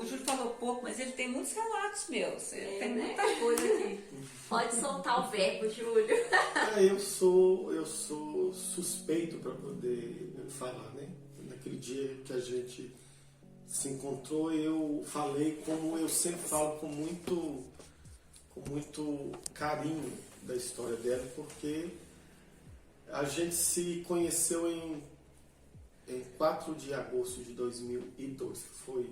o Júlio falou pouco, mas ele tem muitos relatos meus. Ele tem né? muita coisa aqui. Pode soltar o verbo, Júlio. Eu sou suspeito para poder falar, né? Naquele dia que a gente se encontrou, eu falei como eu sempre falo, com muito carinho da história dela, porque a gente se conheceu em 4 de agosto de 2002. Foi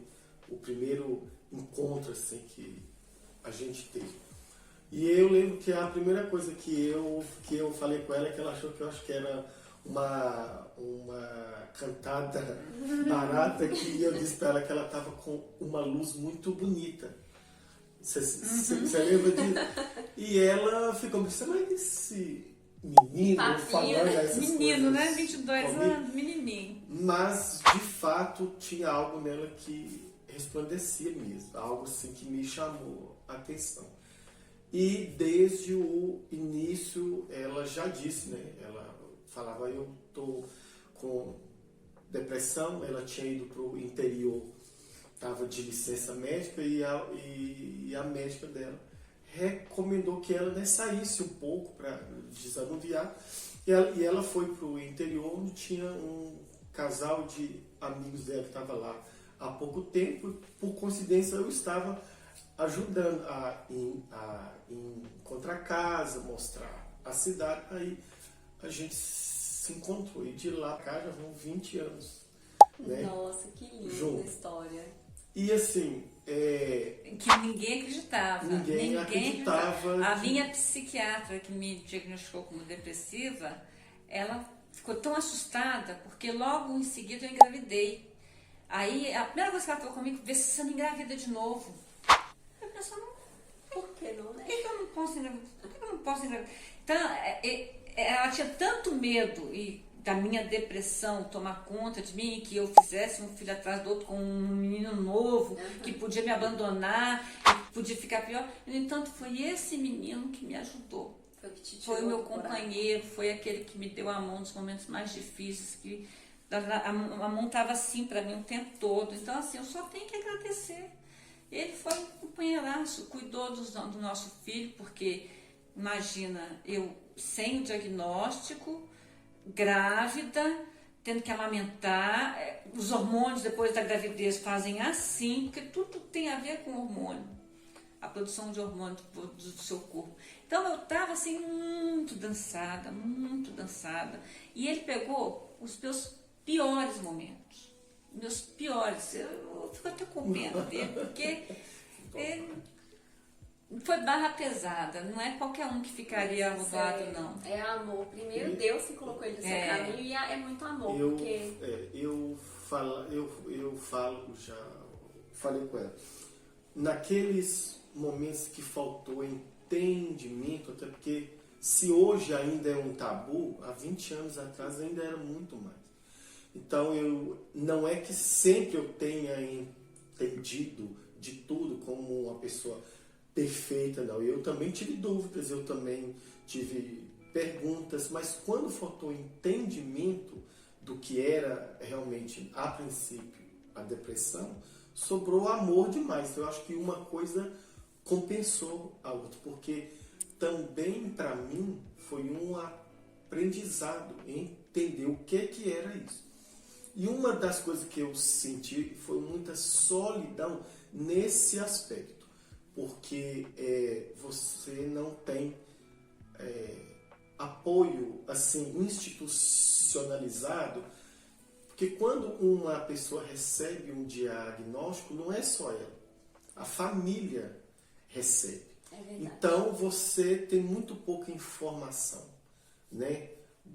o primeiro encontro assim, que a gente teve. E eu lembro que a primeira coisa que eu falei com ela é que ela achou que eu acho que era uma cantada barata, que eu disse para ela que ela estava com uma luz muito bonita. Você lembra disso? E ela ficou me dizendo, mas esse menino falando essas coisas. Menino, né? 22 comigo. anos, menininho. Mas, de fato, tinha algo nela que resplandecia mesmo. Algo assim que me chamou a atenção. E desde o início, ela já disse, né? Ela falava, eu tô com depressão. Ela tinha ido para o interior, estava de licença médica, e a médica dela recomendou que ela saísse um pouco para desanuviar. E ela foi para o interior, onde tinha um casal de amigos dela que estava lá há pouco tempo. Por coincidência, eu estava ajudando a encontrar casa, mostrar a cidade. Aí a gente se encontrou, e de lá pra cá já vão 20 anos. Né? Nossa, que linda junto. História. E assim, que ninguém acreditava. Ninguém acreditava. A minha psiquiatra, que me diagnosticou como depressiva, ela ficou tão assustada, porque logo em seguida eu engravidei. Aí a primeira coisa que ela falou comigo, vê se você não engravida de novo. Eu pensei, Por que não, né? por que eu não posso engravidar? Por que eu não posso engravidar? Então, ela tinha tanto medo da minha depressão tomar conta de mim, que eu fizesse um filho atrás do outro com um menino novo, que podia me abandonar, que podia ficar pior. No entanto, foi esse menino que me ajudou. Foi o meu companheiro, foi aquele que me deu a mão nos momentos mais difíceis, que a mão estava assim para mim o tempo todo. Então, assim, eu só tenho que agradecer. Ele foi um companheiraço, cuidou do nosso filho, porque, imagina, eu sem o diagnóstico, grávida, tendo que amamentar, os hormônios depois da gravidez fazem assim, porque tudo tem a ver com hormônio, a produção de hormônio do seu corpo. Então eu estava assim muito dançada, e ele pegou os meus piores momentos, meus piores, eu fico até com pena dele, porque foi barra pesada, não é qualquer um que ficaria ao lado, não. É amor. Primeiro Deus que colocou ele no seu caminho, e é muito amor, porque... Eu já falei com ela. Naqueles momentos que faltou entendimento, até porque se hoje ainda é um tabu, há 20 anos atrás ainda era muito mais. Então, não é que sempre eu tenha entendido de tudo como uma pessoa perfeita, não. Eu também tive dúvidas, eu também tive perguntas, mas quando faltou entendimento do que era realmente, a princípio, a depressão, sobrou amor demais. Eu acho que uma coisa compensou a outra, porque também para mim foi um aprendizado entender o que era isso. E uma das coisas que eu senti foi muita solidão nesse aspecto, porque você não tem apoio assim institucionalizado, porque quando uma pessoa recebe um diagnóstico, não é só ela, a família recebe. Então você tem muito pouca informação, né,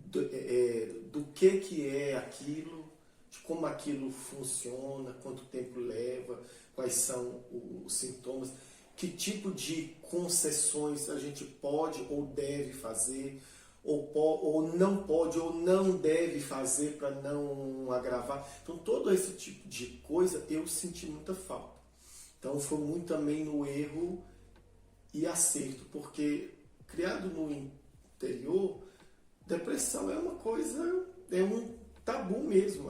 do que é aquilo, de como aquilo funciona, quanto tempo leva, quais são os sintomas, que tipo de concessões a gente pode ou deve fazer, ou não pode ou não deve fazer para não agravar. Então todo esse tipo de coisa eu senti muita falta. Então foi muito também no erro e acerto, porque criado no interior, depressão é uma coisa, é um tabu mesmo.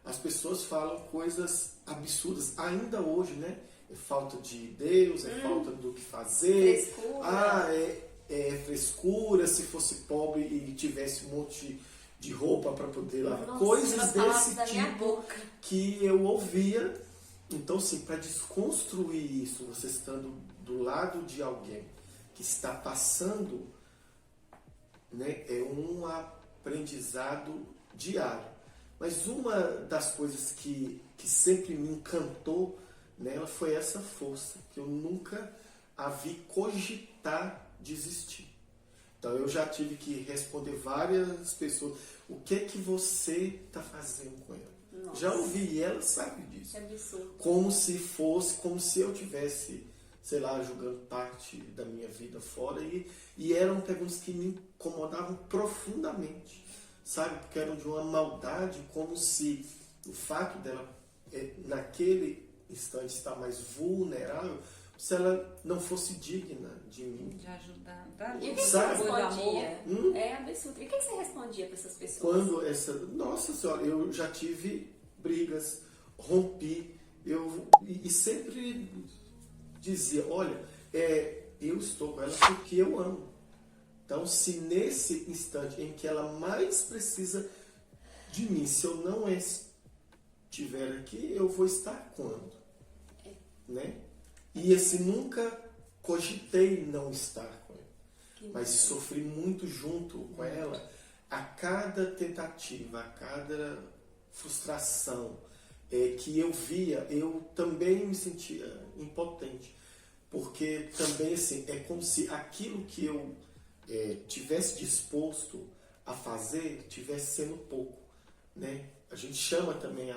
as pessoas falam coisas absurdas, ainda hoje, né? É falta de Deus, é falta do que fazer. Frescura. É frescura, se fosse pobre e tivesse um monte de roupa para poder lavar. Nossa, Coisas desse da minha tipo boca. que eu ouvia. Então, assim, para desconstruir isso, você estando do lado de alguém que está passando, né, é um aprendizado diário. Mas uma das coisas que sempre me encantou nela foi essa força, que eu nunca a vi cogitar desistir. Então eu já tive que responder várias pessoas, o que é que você está fazendo com ela? Nossa. Já ouvi, e ela sabe disso. Que absurdo. Como se eu tivesse, sei lá, jogando parte da minha vida fora, e eram perguntas que me incomodavam profundamente, sabe? Porque eram de uma maldade, como se o fato dela, naquele instante, estar mais vulnerável, se ela não fosse digna de mim. De ajudar. E o que você Sabe? respondia? É absurdo. E o que você respondia para essas pessoas? Quando nossa senhora, eu já tive brigas, rompi, e sempre dizia, olha, eu estou com ela porque eu amo. Então, se nesse instante em que ela mais precisa de mim, se eu não estiver aqui, eu vou estar quando? Né? E assim, nunca cogitei não estar com ela. Mas sofri muito junto com ela a cada tentativa, a cada frustração que eu via, eu também me sentia impotente. Porque também, assim, é como se aquilo que eu tivesse disposto a fazer tivesse sendo pouco, né? A gente chama também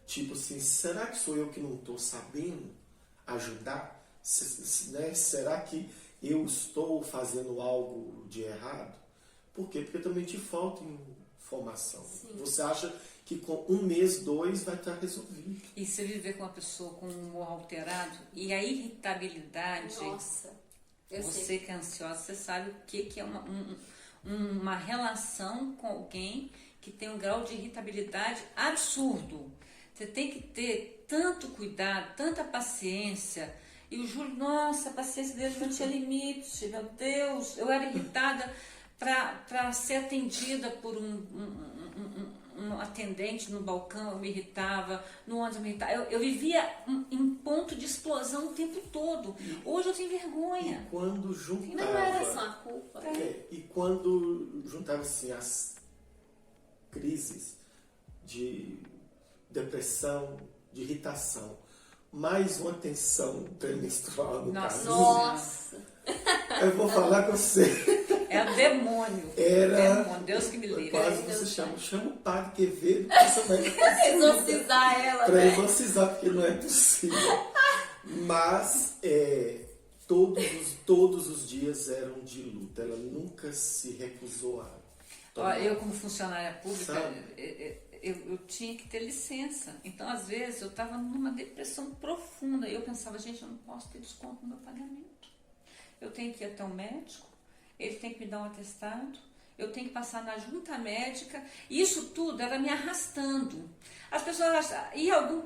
tipo assim, será que sou eu que não estou sabendo ajudar? Né? Será que eu estou fazendo algo de errado? Por quê? Porque também te falta informação. Sim. Você acha que com 1 mês, 2 vai estar resolvido. E se viver com uma pessoa com um humor alterado e a irritabilidade... Nossa, você que é ansiosa, você sabe o que é uma relação com alguém que tem um grau de irritabilidade absurdo. Você tem que ter tanto cuidado, tanta paciência. E o Júlio, nossa, a paciência dele não tinha limite, meu Deus. Eu era irritada para ser atendida por um atendente no balcão, eu me irritava, no ônibus eu me irritava. Eu vivia em ponto de explosão o tempo todo. Hoje eu tenho vergonha. E quando juntava... Não era só a culpa. E quando juntava assim, as crises de depressão, de irritação, mais uma tensão pré-menstrual no caso. Nossa! Eu vou falar com você. É o demônio. Era... Deus que me livre. Quase você chama o padre Quevedo para exorcizar ela, para exorcizar, porque não é possível. Mas todos os dias eram de luta. Ela nunca se recusou a... Eu, como funcionária pública, eu tinha que ter licença. Então, às vezes, eu estava numa depressão profunda. E eu pensava, gente, eu não posso ter desconto no meu pagamento. Eu tenho que ir até o médico, ele tem que me dar um atestado, eu tenho que passar na junta médica. E isso tudo era me arrastando. As pessoas,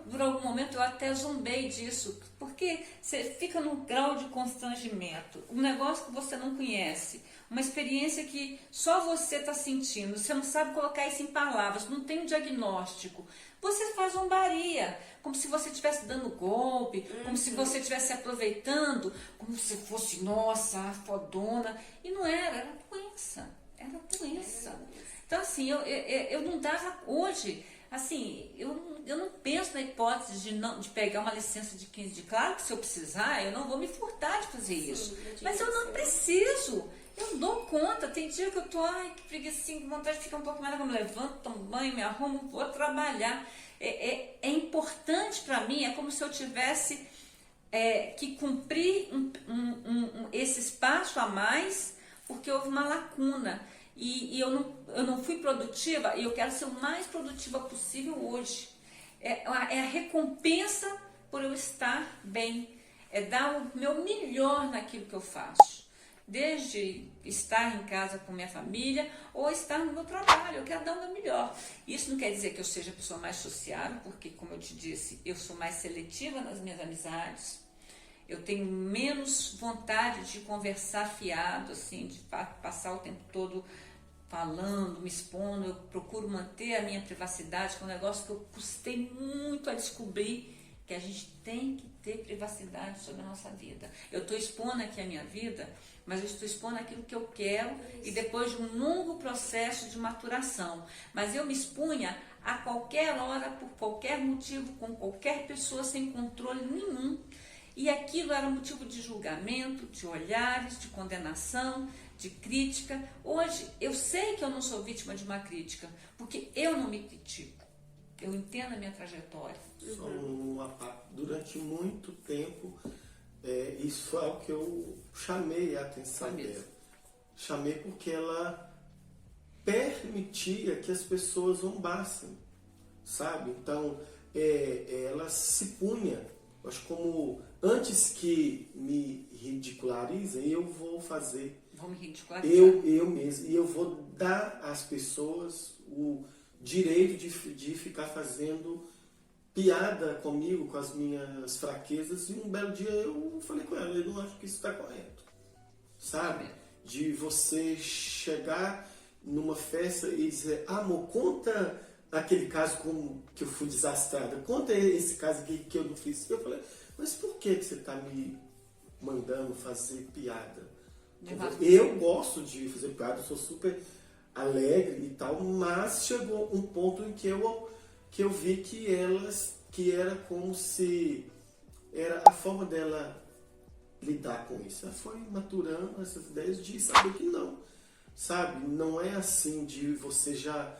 por algum momento eu até zombei disso, porque você fica num grau de constrangimento, um negócio que você não conhece, uma experiência que só você está sentindo, você não sabe colocar isso em palavras, não tem um diagnóstico. Você faz zombaria, como se você estivesse dando golpe, como se você estivesse se aproveitando, como se fosse, nossa, fodona. E não era doença. Era doença. Então, assim, eu não dava hoje, assim, eu não penso na hipótese de pegar uma licença de 15 dias. Claro que se eu precisar, eu não vou me furtar de fazer isso. Mas eu não preciso. Eu dou conta. Tem dia que eu tô, que preguiça, com vontade de ficar um pouco mais, eu me levanto, tomo banho, me arrumo, vou trabalhar. É importante para mim, é como se eu tivesse que cumprir esse espaço a mais, porque houve uma lacuna. E eu não fui produtiva, e eu quero ser o mais produtiva possível hoje. É a recompensa por eu estar bem. É dar o meu melhor naquilo que eu faço. desde estar em casa com minha família ou estar no meu trabalho. Eu quero dar o meu melhor. Isso não quer dizer que eu seja a pessoa mais sociável, porque, como eu te disse, eu sou mais seletiva nas minhas amizades. Eu tenho menos vontade de conversar fiado, assim, de passar o tempo todo falando, me expondo. Eu procuro manter a minha privacidade, que é um negócio que eu custei muito a descobrir, que a gente tem que ter privacidade sobre a nossa vida. Eu estou expondo aqui a minha vida, mas eu estou expondo aquilo que eu quero e depois de um longo processo de maturação. Mas eu me expunha a qualquer hora, por qualquer motivo, com qualquer pessoa, sem controle nenhum. E aquilo era motivo de julgamento, de olhares, de condenação, de crítica. Hoje, eu sei que eu não sou vítima de uma crítica, porque eu não me critico. Eu entendo a minha trajetória. Durante muito tempo, isso foi algo que eu chamei a atenção dela. Chamei porque ela permitia que as pessoas zombassem, sabe? Então, ela se punha. Acho como antes que me ridicularizem, eu vou fazer. Vou me ridicularizar. Eu mesmo. E eu vou dar às pessoas o direito de ficar fazendo piada comigo, com as minhas fraquezas. E um belo dia eu falei com ela, eu não acho que isso está correto. Sabe? De você chegar numa festa e dizer, amor, conta aquele caso que eu fui desastrada, conta esse caso aqui que eu não fiz. Eu falei, mas por que você está me mandando fazer piada? Eu gosto de fazer piada, eu sou super alegre e tal, mas chegou um ponto em que eu vi que era como se era a forma dela lidar com isso. Ela foi maturando essas ideias de saber que não, sabe? Não é assim de você já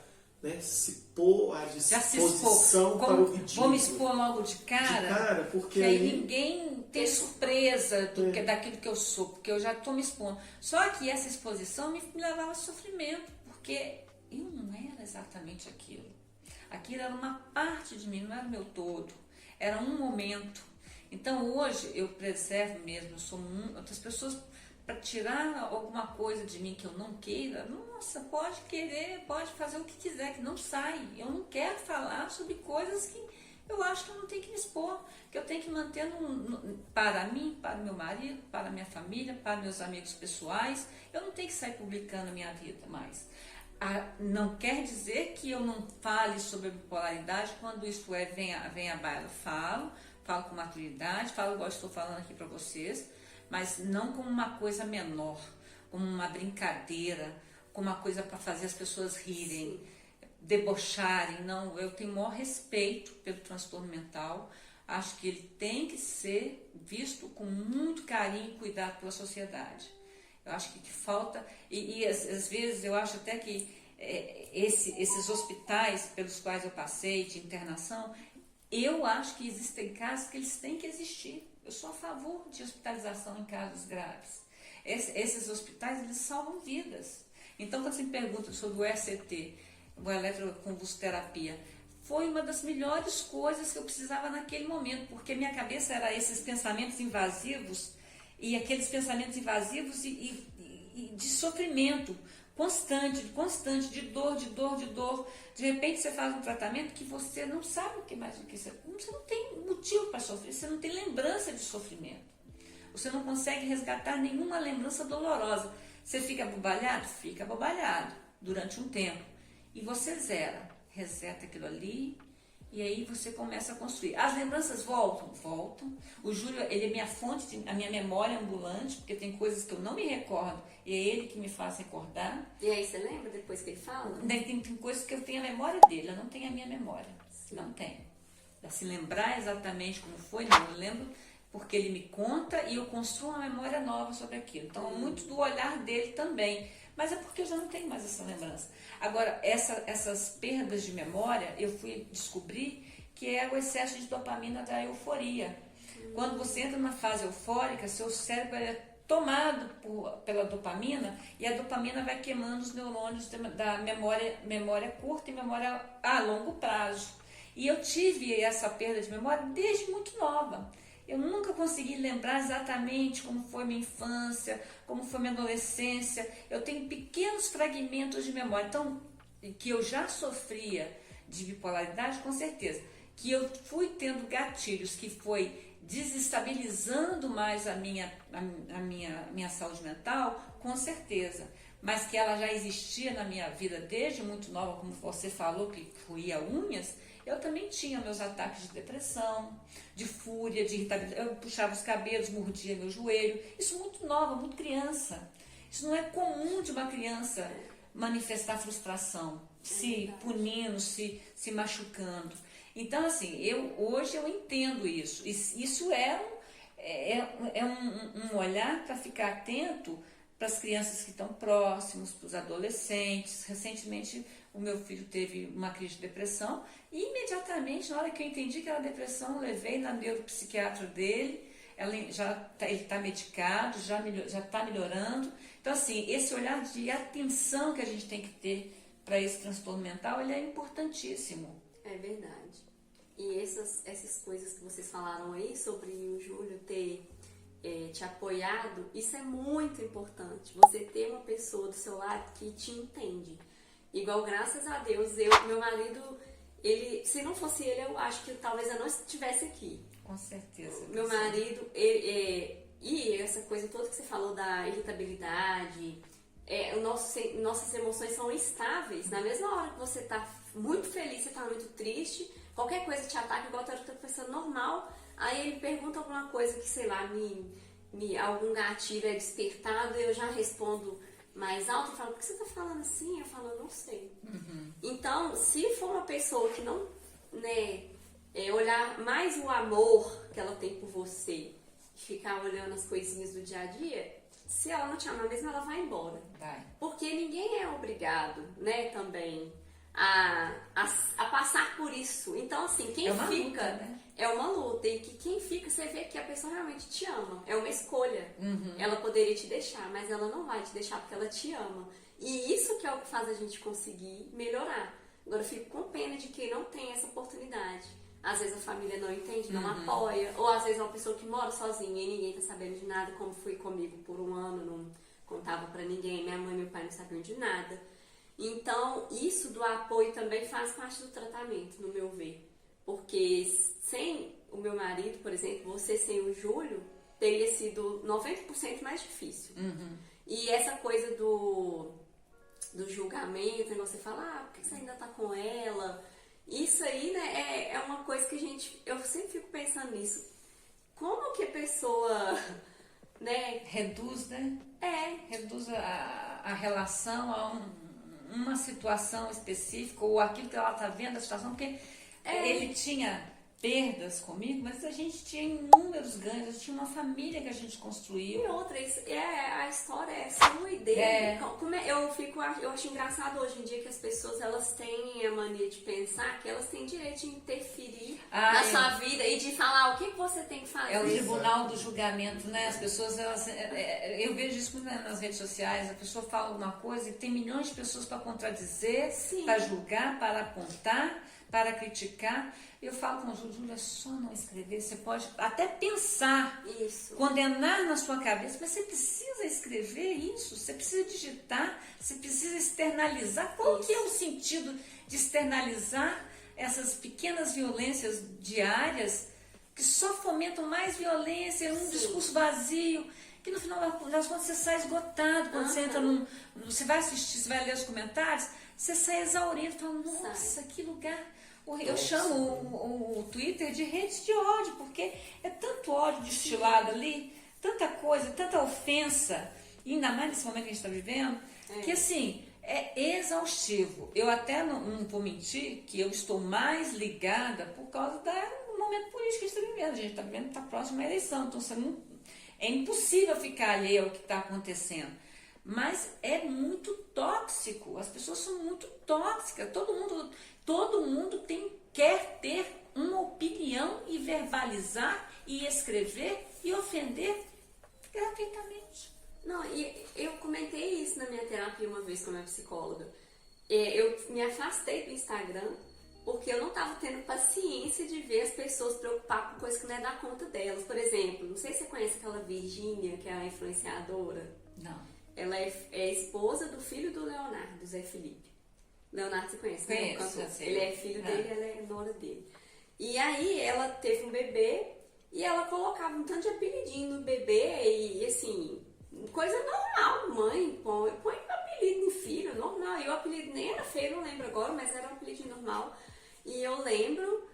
se pôr à disposição para o ridículo. Vou me expor logo de cara porque aí ninguém tem surpresa daquilo que eu sou, porque eu já estou me expondo. Só que essa exposição me levava a sofrimento, porque eu não era exatamente aquilo. Aquilo era uma parte de mim, não era o meu todo. Era um momento. Então hoje eu preservo mesmo, eu sou outras pessoas, para tirar alguma coisa de mim que eu não queira, nossa, pode querer, pode fazer o que quiser, que não sai. Eu não quero falar sobre coisas que eu acho que eu não tenho que me expor, que eu tenho que manter para mim, para meu marido, para minha família, para meus amigos pessoais. Eu não tenho que sair publicando a minha vida mais. Não quer dizer que eu não fale sobre a bipolaridade quando isso vem à baila. Falo com maturidade, falo igual estou falando aqui para vocês, mas não como uma coisa menor, como uma brincadeira, como uma coisa para fazer as pessoas rirem, debocharem. Não, eu tenho o maior respeito pelo transtorno mental, acho que ele tem que ser visto com muito carinho e cuidado pela sociedade. Eu acho que falta, e às vezes eu acho até que esses hospitais pelos quais eu passei de internação, eu acho que existem casos que eles têm que existir. Eu sou a favor de hospitalização em casos graves. Esses hospitais, eles salvam vidas. Então, quando você me pergunta sobre o ECT, o eletroconvulsoterapia, foi uma das melhores coisas que eu precisava naquele momento, porque minha cabeça era esses pensamentos invasivos, e aqueles pensamentos invasivos e de sofrimento constante, de dor. De repente você faz um tratamento que você não sabe o que mais, você não tem motivo para sofrer, você não tem lembrança de sofrimento. Você não consegue resgatar nenhuma lembrança dolorosa. Você fica abobalhado? Fica abobalhado durante um tempo. E você reseta aquilo ali, e aí você começa a construir. As lembranças voltam. O Júlio, ele é minha fonte, a minha memória ambulante, porque tem coisas que eu não me recordo, e é ele que me faz recordar. E aí você lembra depois que ele fala? Tem coisas que eu tenho a memória dele, eu não tenho a minha memória. Sim. Não tenho. Pra se lembrar exatamente como foi, não, eu lembro porque ele me conta e eu construo uma memória nova sobre aquilo. Então, muito do olhar dele também. Mas é porque eu já não tenho mais essa lembrança. Agora, essas perdas de memória, eu fui descobrir que é o excesso de dopamina da euforia. Quando você entra na fase eufórica, seu cérebro é tomado pela dopamina, e a dopamina vai queimando os neurônios da memória curta e memória a longo prazo. E eu tive essa perda de memória desde muito nova. Eu nunca consegui lembrar exatamente como foi minha infância, como foi minha adolescência. Eu tenho pequenos fragmentos de memória. Então, que eu já sofria de bipolaridade, com certeza. Que eu fui tendo gatilhos que foi desestabilizando mais a minha saúde mental, com certeza. Mas que ela já existia na minha vida desde muito nova, como você falou, que roía unhas, eu também tinha meus ataques de depressão, de fúria, de irritabilidade. Eu puxava os cabelos, mordia meu joelho. Isso muito nova, muito criança. Isso não é comum de uma criança manifestar frustração, se punindo, se machucando. Então, assim, hoje eu entendo isso. Isso é um olhar para ficar atento para as crianças que estão próximos, para os adolescentes. Recentemente, o meu filho teve uma crise de depressão e imediatamente, na hora que eu entendi que era depressão, eu levei na neuropsiquiatra dele. Ele está medicado, já está melhorando. Então, assim, esse olhar de atenção que a gente tem que ter para esse transtorno mental, ele é importantíssimo. É verdade. E essas coisas que vocês falaram aí sobre o Júlio ter te apoiado, isso é muito importante. Você ter uma pessoa do seu lado que te entende. Igual, graças a Deus, meu marido, se não fosse ele, eu acho que talvez eu não estivesse aqui. Com certeza. Meu marido, e essa coisa toda que você falou da irritabilidade, nossas emoções são instáveis. Na mesma hora que você tá muito feliz, você tá muito triste, qualquer coisa te ataca, igual eu tô pensando normal, aí ele pergunta alguma coisa que, sei lá, algum gatilho é despertado, eu já respondo mais alto e falo, por que você tá falando assim? Eu falo, eu não sei. Uhum. Então, se for uma pessoa que não, olhar mais o amor que ela tem por você, ficar olhando as coisinhas do dia a dia, se ela não te amar mesmo, ela vai embora. Vai. Porque ninguém é obrigado, também a passar por isso. Então, assim, quem fica luta, né? É uma luta. E que quem fica, você vê que a pessoa realmente te ama. É uma escolha. Uhum. Ela poderia te deixar, mas ela não vai te deixar porque ela te ama. E isso que é o que faz a gente conseguir melhorar. Agora, eu fico com pena de quem não tem essa oportunidade. Às vezes a família não entende, não apoia. Ou às vezes é uma pessoa que mora sozinha e ninguém tá sabendo de nada, como foi comigo por um ano, não contava pra ninguém. Minha mãe e meu pai não sabiam de nada. Então, isso do apoio também faz parte do tratamento, no meu ver. Porque sem o meu marido, por exemplo, você sem o Júlio, teria sido 90% mais difícil. Uhum. E essa coisa do julgamento, você fala, por que você ainda tá com ela? Isso aí, né, é uma coisa que eu sempre fico pensando nisso. Como que a pessoa, né... Reduz, né? Reduz a relação a uma situação específica ou aquilo que ela está vendo, a situação, porque ele tinha perdas comigo, mas a gente tinha inúmeros ganhos, a gente tinha uma família que a gente construiu. E outra, a história é sua e dele. Eu acho engraçado hoje em dia que as pessoas, elas têm a mania de pensar que elas têm direito de interferir na sua vida e de falar o que você tem que fazer. É o tribunal do julgamento, né? As pessoas, eu vejo isso muito nas redes sociais, a pessoa fala alguma coisa e tem milhões de pessoas para contradizer, para julgar, para apontar, para criticar. Eu falo com o Júlio, é só não escrever, você pode até pensar, condenar na sua cabeça, mas você precisa escrever isso, você precisa digitar, você precisa externalizar. Qual que é o sentido de externalizar essas pequenas violências diárias que só fomentam mais violência, um discurso vazio, que no final das contas você sai esgotado, quando você entra você vai assistir, você vai ler os comentários, você sai exaurido, fala, nossa, que lugar... Eu chamo o Twitter de redes de ódio, porque é tanto ódio destilado ali, tanta coisa, tanta ofensa, e ainda mais nesse momento que a gente está vivendo, que assim, é exaustivo. Eu até não vou mentir que eu estou mais ligada por causa do momento político que a gente está vivendo. A gente está vivendo que está próximo à eleição, então é impossível ficar alheio ao que está acontecendo. Mas é muito tóxico, as pessoas são muito tóxicas, todo mundo quer ter uma opinião e verbalizar e escrever e ofender gratuitamente. Não, e eu comentei isso na minha terapia uma vez com a minha psicóloga. Eu me afastei do Instagram porque eu não estava tendo paciência de ver as pessoas se preocupar com coisas que não é da conta delas. Por exemplo, não sei se você conhece aquela Virgínia, que é a influenciadora. Não. Ela é esposa do filho do Leonardo, do Zé Felipe. Leonardo, você conhece, né? Conheço, O cantor. eu sei. Ele é filho dele, ela é nora dele. E aí ela teve um bebê e ela colocava um tanto de apelidinho no bebê e assim, coisa normal, mãe, põe um apelido no filho, normal. E o apelido nem era feio, não lembro agora, mas era um apelido normal. E eu lembro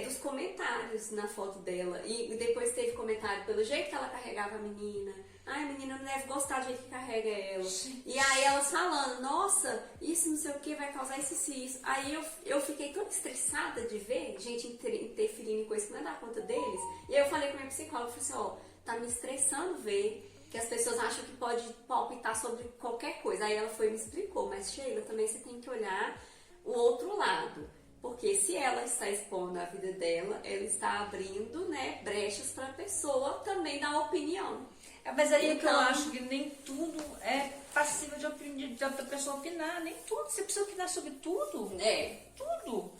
dos comentários na foto dela. E depois teve comentário pelo jeito que ela carregava a menina. Ai, a menina não deve gostar do jeito que carrega ela. E aí elas falando, nossa, isso não sei o que vai causar isso e isso. Aí eu fiquei tão estressada de ver gente interferindo em coisas que não é da conta deles. E aí eu falei com a minha psicóloga, falei assim, ó, tá me estressando ver que as pessoas acham que pode palpitar sobre qualquer coisa. Aí ela foi e me explicou, mas Sheila, também você tem que olhar o outro lado. Porque se ela está expondo a vida dela, ela está abrindo, né, brechas para a pessoa também dar opinião. Mas aí é que eu Então- acho que nem tudo é passível da pessoa opinar, nem tudo. Você precisa opinar sobre tudo. É. Tudo.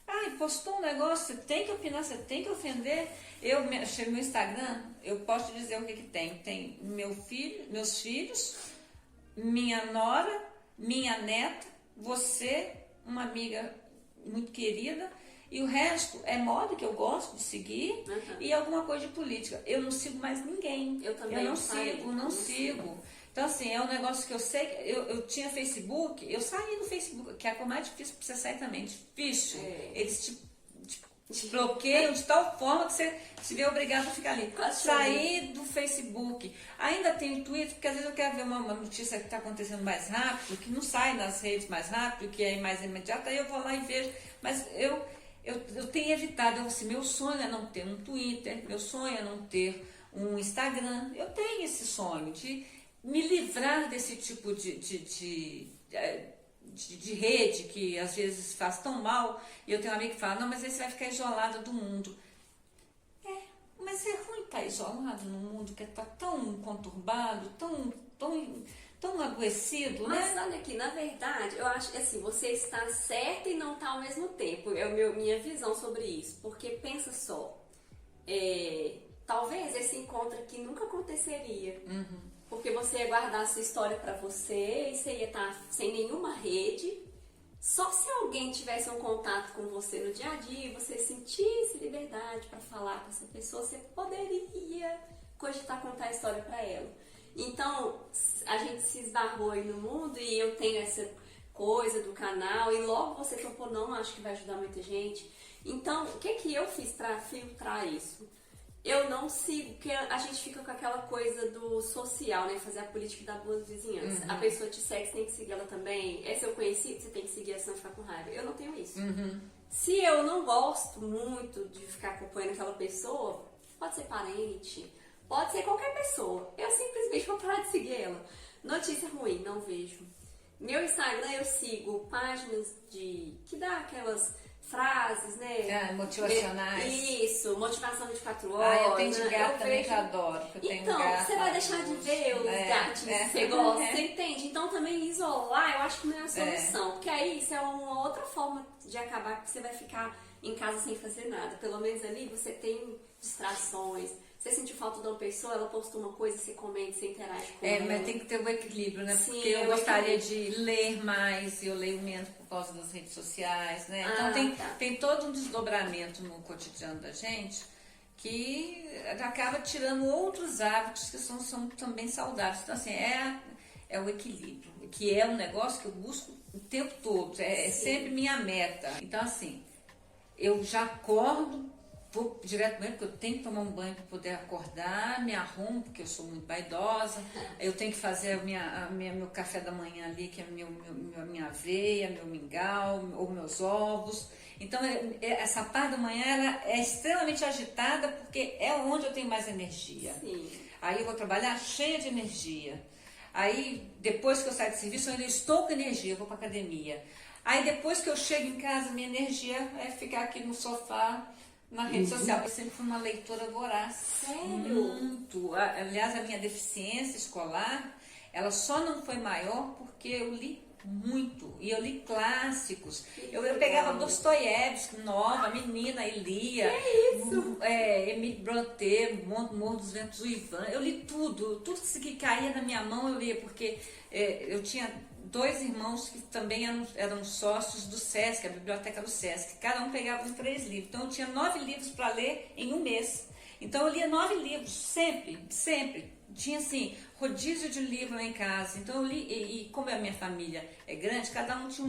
Ai, postou um negócio, você tem que opinar, você tem que ofender. Eu chego no Instagram, eu posso te dizer o que tem. Tem meus filhos, minha nora, minha neta, você, uma amiga muito querida, e o resto é moda que eu gosto de seguir e alguma coisa de política. Eu não sigo mais ninguém. Eu também não saí, sigo, não não sigo. Então, assim, é um negócio que eu sei. Eu tinha Facebook, eu saí do Facebook, que é a coisa mais difícil pra você sair também. Difícil. É. Eles te bloqueiam de tal forma que você se vê obrigado a ficar ali. Quase Sair do Facebook. Ainda tem o Twitter, porque às vezes eu quero ver uma notícia que está acontecendo mais rápido, que não sai nas redes mais rápido, que é mais imediata, aí eu vou lá e vejo. Mas eu tenho evitado, assim, meu sonho é não ter um Twitter, meu sonho é não ter um Instagram. Eu tenho esse sonho de me livrar desse tipo de rede que às vezes faz tão mal. E eu tenho uma amiga que fala, não, mas aí você vai ficar isolada do mundo. Mas é ruim estar isolado num mundo que está tão conturbado, tão adoecido, Mas né? olha aqui, na verdade, eu acho que assim, você está certa e não está ao mesmo tempo. É minha visão sobre isso. Porque pensa só, talvez esse encontro aqui nunca aconteceria. Porque você ia guardar a sua história pra você e você ia estar sem nenhuma rede. Só se alguém tivesse um contato com você no dia a dia e você sentisse liberdade pra falar com essa pessoa, você poderia cogitar contar a história pra ela. Então, a gente se esbarrou aí no mundo e eu tenho essa coisa do canal e logo você topou, não, acho que vai ajudar muita gente. Então, o que eu fiz pra filtrar isso? Eu não sigo, porque a gente fica com aquela coisa do social, né? Fazer a política da boa vizinhança. A pessoa te segue, você tem que seguir ela também. É seu conhecido, você tem que seguir, senão ficar com raiva. Eu não tenho isso. Se eu não gosto muito de ficar acompanhando aquela pessoa, pode ser parente, pode ser qualquer pessoa. Eu simplesmente vou parar de seguir ela. Notícia ruim, não vejo. Meu Instagram eu sigo páginas que dá aquelas frases, né? Motivacionais. Isso, motivação 24 horas. Eu tenho de né? gato Eu também vejo- que eu adoro. Que eu tenho Então, gato, você vai deixar de ver os gatinhos que você gosta, você entende? Então também isolar, eu acho que não é a solução. Porque aí isso é uma outra forma de acabar, porque você vai ficar em casa sem fazer nada. Pelo menos ali você tem distrações. Você sentiu falta de uma pessoa, ela postou uma coisa, você comenta, você interage com ela. Mas tem que ter o equilíbrio, né? Sim, Porque eu o gostaria de ler mais, e eu leio menos por causa das redes sociais, né? Então tem todo um desdobramento no cotidiano da gente que acaba tirando outros hábitos que são também saudáveis. Então, assim, é o equilíbrio, que é um negócio que eu busco o tempo todo, é sempre minha meta. Então, assim, eu já acordo, vou direto banho, porque eu tenho que tomar um banho para poder acordar, me arrumo, porque eu sou muito vaidosa, eu tenho que fazer meu café da manhã ali, que é minha aveia, meu mingau, ou meus ovos. Então, essa parte da manhã ela é extremamente agitada, porque é onde eu tenho mais energia. Sim. Aí eu vou trabalhar cheia de energia. Aí, depois que eu saio de serviço, eu ainda estou com energia, eu vou para academia. Aí, depois que eu chego em casa, minha energia é ficar aqui no sofá, na rede social. Eu sempre fui uma leitora voraz. Sério? Muito. Aliás, a minha deficiência escolar, ela só não foi maior porque eu li muito. E eu li clássicos. Eu pegava Dostoiévski, nova, menina, e lia. Que isso? Emile Brontë, Morro dos Ventos Uivan. Eu li tudo. Tudo que caía na minha mão eu lia, porque eu tinha 2 irmãos que também eram sócios do Sesc, a biblioteca do Sesc. Cada um pegava 3 livros. Então eu tinha 9 livros para ler em um mês. Então eu lia 9 livros, sempre, sempre. Tinha assim, rodízio de livro lá em casa. Então eu li, e como a minha família é grande, cada um tinha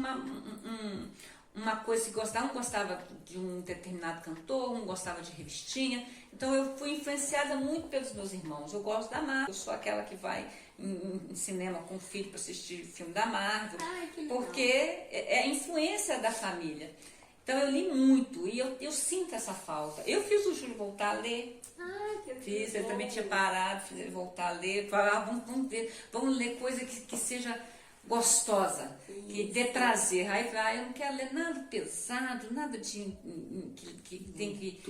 uma coisa que gostava. Um gostava de um determinado cantor, um gostava de revistinha. Então eu fui influenciada muito pelos meus irmãos. Eu gosto da Marvel, eu sou aquela que vai em cinema com o filho para assistir filme da Marvel. Ai, que legal. Porque é a influência da família. Então eu li muito e eu sinto essa falta. Eu fiz o Júlio voltar a ler. Ai, que Fiz, ele bom. também tinha parado, fiz ele voltar a ler. Vamos ler coisa que seja gostosa, que dê prazer. Aí eu falei, eu não quero ler nada pesado, nada que tem que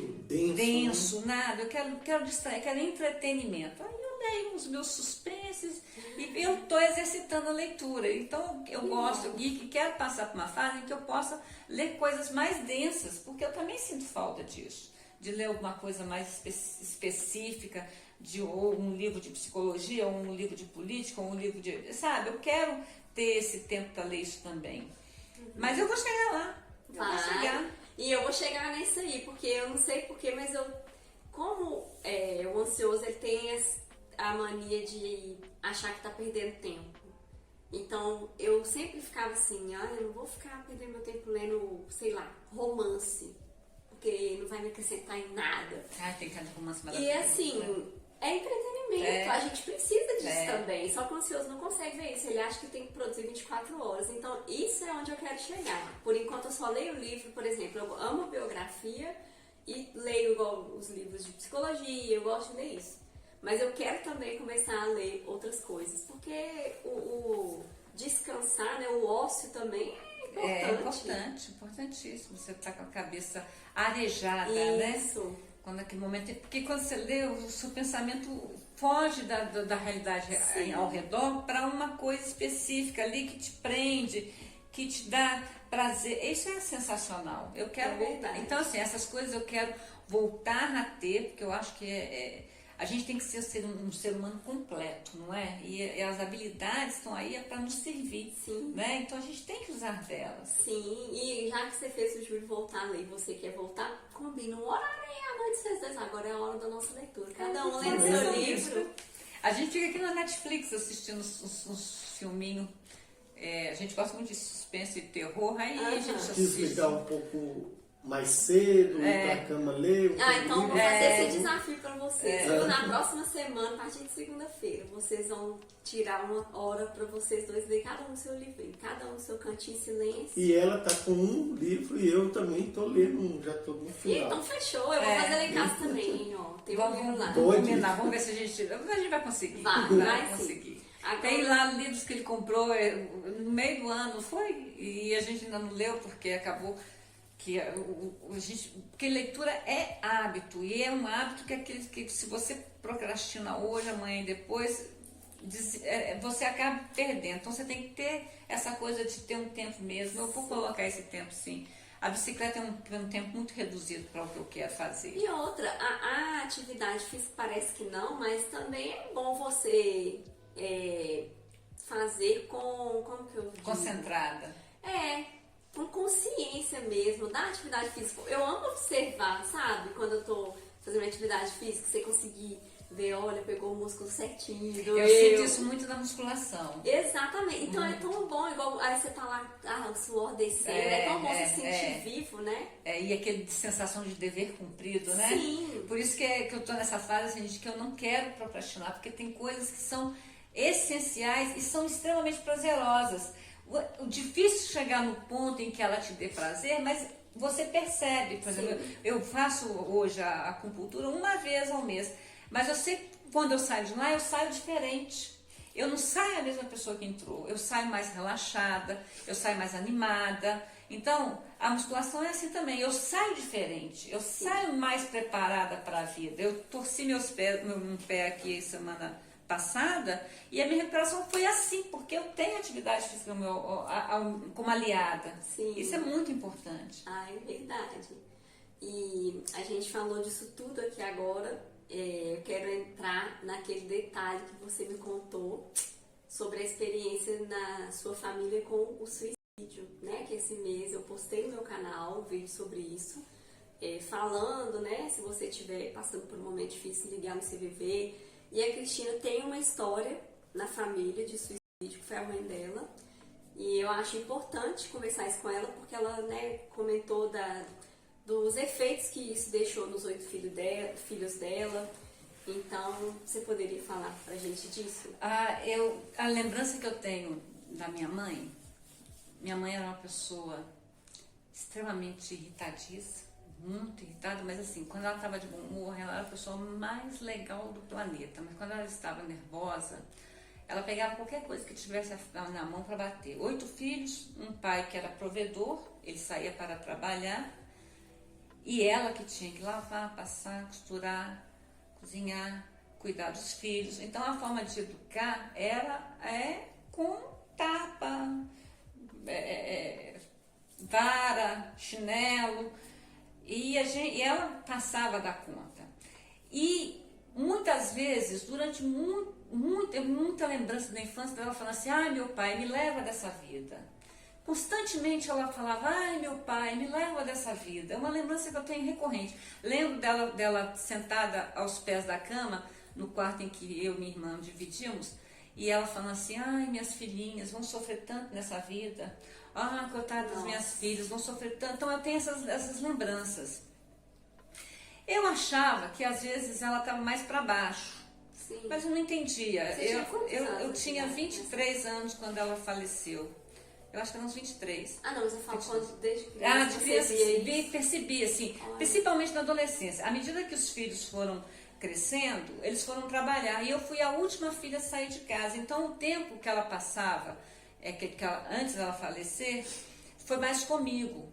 denso, nada. Eu quero distrair, quero entretenimento. Aí eu leio os meus suspenses e eu estou exercitando a leitura. Então eu gosto e quero passar por uma fase em que eu possa ler coisas mais densas, porque eu também sinto falta disso. De ler alguma coisa mais específica, ou um livro de psicologia, ou um livro de política, ou um livro de... Sabe, eu quero ter esse tempo para ler isso também. Mas eu vou chegar lá. Eu vou chegar. E eu vou chegar nisso aí, porque eu não sei porquê, mas como o ansioso ele tem a mania de achar que tá perdendo tempo. Então eu sempre ficava assim, eu não vou ficar perdendo meu tempo lendo, sei lá, romance. Porque não vai me acrescentar em nada. Tem cada romance maravilhoso. E assim, é entretenimento, a gente precisa disso também. Só que o ansioso não consegue ver isso, ele acha que tem que produzir 24 horas. Então, isso é onde eu quero chegar. Por enquanto, eu só leio livro, por exemplo, eu amo biografia e leio igual os livros de psicologia, eu gosto de ler isso. Mas eu quero também começar a ler outras coisas, porque o descansar, né, o ócio também é importante. Importantíssimo. Você tá com a cabeça arejada, isso. né? Quando aquele momento, porque quando você lê, o seu pensamento foge da realidade ao redor para uma coisa específica ali que te prende, que te dá prazer. Isso é sensacional. Eu quero voltar. Então, assim, essas coisas eu quero voltar a ter, porque eu acho que a gente tem que ser um ser humano completo, não é? E as habilidades estão aí para nos servir, né? Então a gente tem que usar delas. Sim, e já que você fez o Júlio voltar a ler e você quer voltar, combina um horário aí à noite, vocês dois. Agora é a hora da nossa leitura. Cada um lendo seu livro. A gente fica aqui na Netflix assistindo uns filminhos. A gente gosta muito de suspense e terror, aí a gente assiste. Quis ligar um pouco mais cedo, ir pra cama ler. Então vou fazer esse desafio pra vocês. Na próxima semana, a partir de segunda-feira, vocês vão tirar uma hora pra vocês dois ler cada um o seu livrinho, cada um no seu cantinho em silêncio. E ela tá com um livro e eu também tô lendo, já tô no final. Então fechou, eu vou fazer lá em casa também, ó. Tem um livro lá. Vamos ver se a gente vai conseguir. Vai conseguir. Agora... Tem lá livros que ele comprou no meio do ano, foi? E a gente ainda não leu porque acabou que porque leitura é hábito, e é um hábito que se você procrastina hoje, amanhã e depois, você acaba perdendo. Então você tem que ter essa coisa de ter um tempo mesmo. Eu vou colocar esse tempo, sim. A bicicleta é um tempo muito reduzido para o que eu quero fazer. E outra, a atividade física parece que não, mas também é bom você fazer como que eu digo? Concentrada. Com consciência mesmo da atividade física. Eu amo observar, sabe? Quando eu tô fazendo atividade física, você conseguir ver, olha, pegou o músculo certinho. Eu sinto isso muito na musculação. Exatamente. Então é tão bom, igual aí você tá lá, o suor descendo, é tão bom se sentir vivo, né? E aquele sensação de dever cumprido, né? Sim. Por isso que eu tô nessa fase assim, de que eu não quero procrastinar, porque tem coisas que são essenciais e são extremamente prazerosas. O difícil é chegar no ponto em que ela te dê prazer, mas você percebe. Por exemplo, eu faço hoje a acupuntura uma vez ao mês, mas eu sei que quando eu saio de lá, eu saio diferente. Eu não saio a mesma pessoa que entrou, eu saio mais relaxada, eu saio mais animada. Então, a musculação é assim também, eu saio diferente, eu saio mais preparada para a vida. Eu torci meu pé aqui semana passada, e a minha recuperação foi assim, porque eu tenho atividade física como aliada. Sim. Isso é muito importante. Ah, é verdade. E a gente falou disso tudo aqui agora. Eu quero entrar naquele detalhe que você me contou sobre a experiência na sua família com o suicídio, né? Que esse mês eu postei no meu canal um vídeo sobre isso, falando, né? Se você estiver passando por um momento difícil, ligar no CVV. E a Cristina tem uma história na família de suicídio, que foi a mãe dela. E eu acho importante conversar isso com ela, porque ela, né, comentou dos efeitos que isso deixou nos 8 filhos dela. Então, você poderia falar pra gente disso? A lembrança que eu tenho da minha mãe era uma pessoa extremamente irritadiça, muito irritada, mas assim, quando ela estava de bom humor, ela era a pessoa mais legal do planeta. Mas quando ela estava nervosa, ela pegava qualquer coisa que tivesse na mão para bater. 8 filhos, um pai que era provedor, ele saía para trabalhar, e ela que tinha que lavar, passar, costurar, cozinhar, cuidar dos filhos. Então a forma de educar com tapa, vara, chinelo, e ela passava da conta. E muitas vezes, durante muita lembrança da infância dela, falando assim: ai, meu pai, me leva dessa vida. Constantemente ela falava: ai, meu pai, me leva dessa vida. É uma lembrança que eu tenho recorrente. Lembro dela sentada aos pés da cama, no quarto em que eu e minha irmã dividimos, e ela falando assim: ai, minhas filhinhas vão sofrer tanto nessa vida. Ah, coitada das minhas filhas, vão sofrer tanto. Então eu tenho essas lembranças. Eu achava que às vezes ela estava mais para baixo. Sim. Mas eu não entendia. Eu tinha né? 23 anos quando ela faleceu. Eu acho que eram uns 23. Ah, não, mas eu falo quando desde criança. De criança percebi, assim, principalmente na adolescência. À medida que os filhos foram crescendo, eles foram trabalhar. E eu fui a última filha a sair de casa. Então o tempo que ela passava, antes dela falecer, foi mais comigo.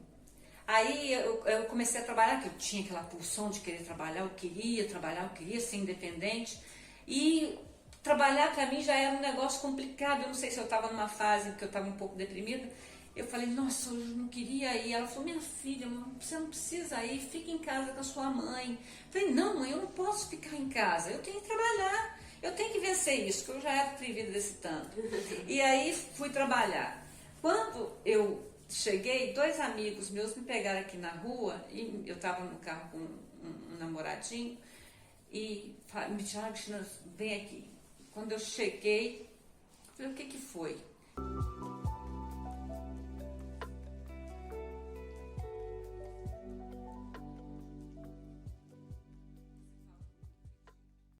Aí eu comecei a trabalhar, que eu tinha aquela pulsão de querer trabalhar, eu queria ser independente. E trabalhar para mim já era um negócio complicado. Eu não sei se eu estava numa fase que eu estava um pouco deprimida. Eu falei: nossa, eu não queria ir. Ela falou: minha filha, você não precisa ir, fica em casa com a sua mãe. Eu falei: não, mãe, eu não posso ficar em casa, eu tenho que trabalhar, eu tenho que vencer isso, porque eu já era atrevida desse tanto. E aí fui trabalhar. Quando eu cheguei, 2 amigos meus me pegaram aqui na rua, e eu estava no carro com um namoradinho, e me disseram: Cristina, vem aqui. Quando eu cheguei, eu falei: o que foi?